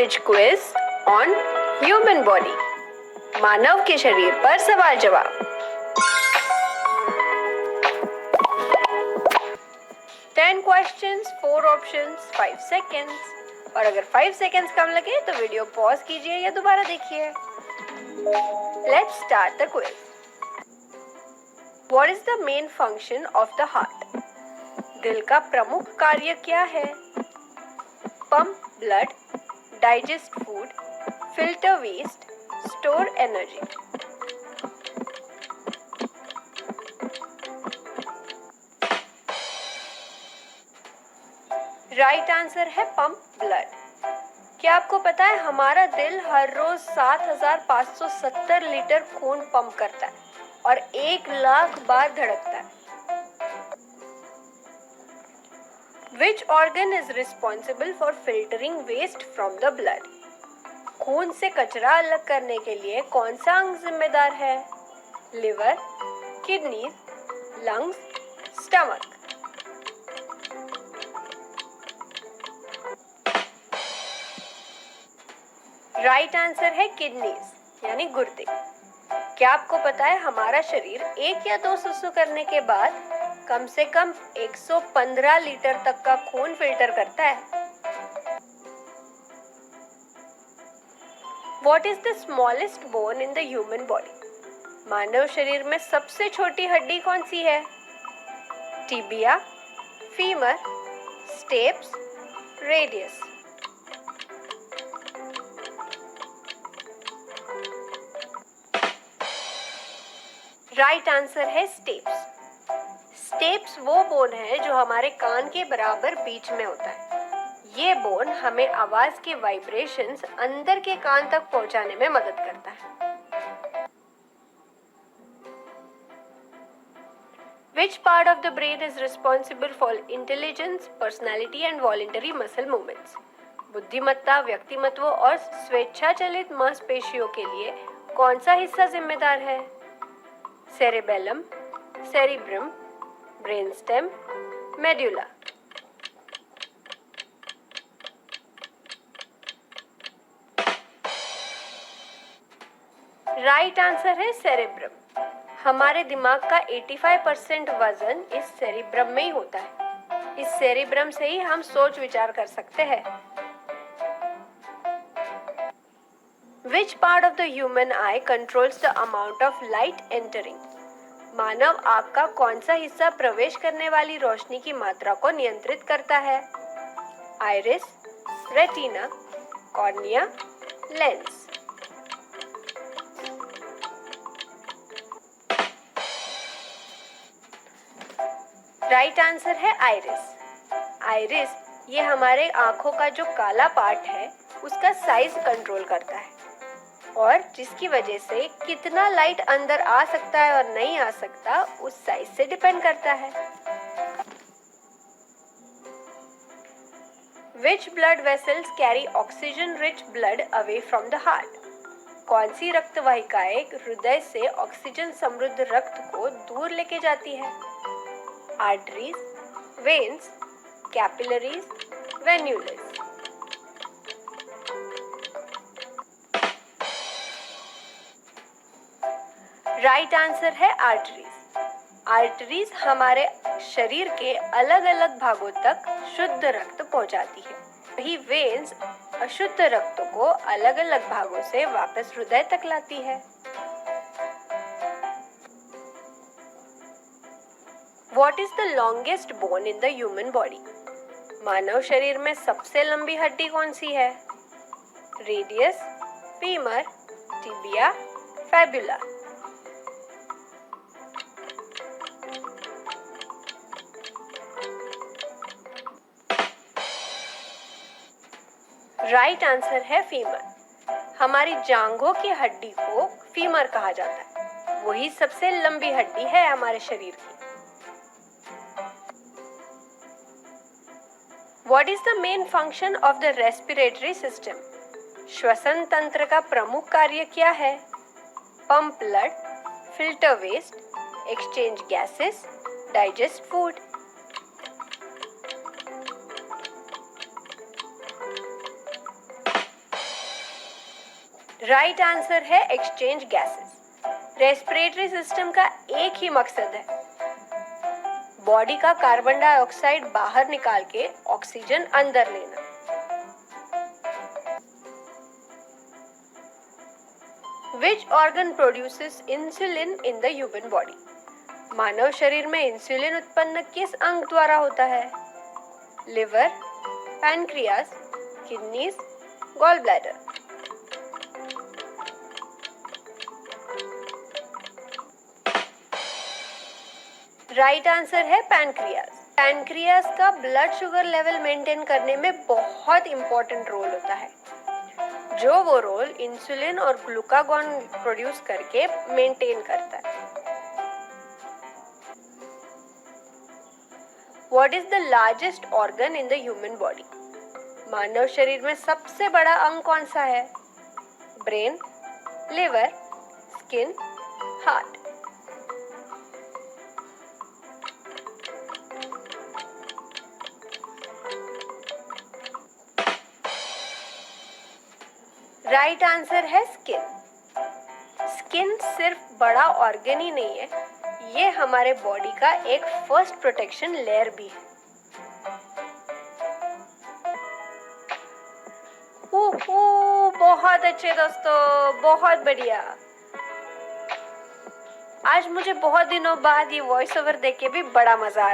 Quiz on human body, मानव के शरीर पर सवाल जवाब। 10 क्वेश्चंस, 4 ऑप्शंस, 5 सेकेंड्स। और अगर 5 सेकेंड्स कम लगे तो वीडियो पॉज कीजिए या दोबारा देखिए। Let's start the quiz. What is the main function of the heart? दिल का प्रमुख कार्य क्या है? Pump blood, digest food, filter waste, store energy. Right answer है पंप ब्लड। क्या आपको पता है हमारा दिल हर रोज 7,570 लीटर खून पंप करता है और 1 लाख बार धड़कता है। Which organ is responsible for filtering waste from the blood? खून से कचरा अलग करने के लिए कौन सा अंग जिम्मेदार है? Liver, kidney, lungs, stomach. Right answer है किडनीज यानी गुर्दे। क्या आपको पता है हमारा शरीर 1 या 2 सुसु करने के बाद कम से कम 115 लीटर तक का खून फिल्टर करता है। What is the smallest bone in the human body? मानव शरीर में सबसे छोटी हड्डी कौन सी है? Tibia, femur, steps, radius. Right answer है स्टेप्स। स्टेप्स वो बोन है जो हमारे कान के बराबर बीच में होता है। ये बोन हमें आवाज के वाइब्रेशंस अंदर के कान तक पहुंचाने में मदद करता है। Which part of the brain is responsible for intelligence, personality and voluntary muscle movements? बुद्धिमत्ता, व्यक्तिमत्व और स्वेच्छाचलित मांसपेशियों के लिए कौन सा हिस्सा जिम्मेदार है? Cerebellum, cerebrum, brainstem, medulla. Right answer है सेरेब्रम। हमारे दिमाग का 85% वजन इस सेरिब्रम में ही होता है। इस सेरिब्रम से ही हम सोच विचार कर सकते हैं। Which part of the human eye controls the amount of light entering? मानव आँख का कौन सा हिस्सा प्रवेश करने वाली रोशनी की मात्रा को नियंत्रित करता है? Iris, retina, cornea, lens. Right answer है आइरिस। आइरिस ये हमारे आँखों का जो काला पार्ट है उसका साइज कंट्रोल करता है और जिसकी वजह से कितना लाइट अंदर आ सकता है और नहीं आ सकता उस साइज से डिपेंड करता है। Which blood vessels carry oxygen rich blood away from the heart? कौन सी रक्त वाहिकाएं हृदय से ऑक्सीजन समृद्ध रक्त को दूर लेके जाती है? Arteries, veins, capillaries, venules. Right answer है आर्टरीज। आर्टरीज हमारे शरीर के अलग अलग भागों तक शुद्ध रक्त पहुंचाती है। वही वेन्स अशुद्ध रक्त को अलग अलग भागों से वापस हृदय तक लाती है। What is the longest bone in the human body? मानव शरीर में सबसे लंबी हड्डी कौन सी है? Radius, femur, tibia, fibula. Right answer है फीमर। हमारी जांघों की हड्डी को फीमर कहा जाता है। वही सबसे लंबी हड्डी है हमारे शरीर की। What is the main function of the respiratory system? श्वसन तंत्र का प्रमुख कार्य क्या है? Pump blood, filter waste, exchange gases, digest food. Right answer है एक्सचेंज गैसेस। रेस्पिरेटरी सिस्टम का एक ही मकसद है, बॉडी का कार्बन डाइऑक्साइड बाहर निकाल के ऑक्सीजन अंदर लेना। Which organ produces insulin in the human body? मानव शरीर में इंसुलिन उत्पन्न किस अंग द्वारा होता है? Liver, pancreas, kidneys, gall bladder. Right answer है पैनक्रियास। पैनक्रियास का ब्लड शुगर लेवल मेंटेन करने में बहुत इंपॉर्टेंट रोल होता है, जो वो रोल इंसुलिन और ग्लूकागॉन प्रोड्यूस करके मेंटेन करता है। What is the largest organ in the human body? मानव शरीर में सबसे बड़ा अंग कौन सा है? Brain, liver, skin, heart. Right answer है स्किन। स्किन सिर्फ बड़ा ऑर्गन ही नहीं है, ये हमारे बॉडी का एक फर्स्ट प्रोटेक्शन लेयर भी है। बहुत अच्छे दोस्तों, बहुत बढ़िया। आज मुझे बहुत दिनों बाद ये वॉइस ओवर देख के भी बड़ा मजा आ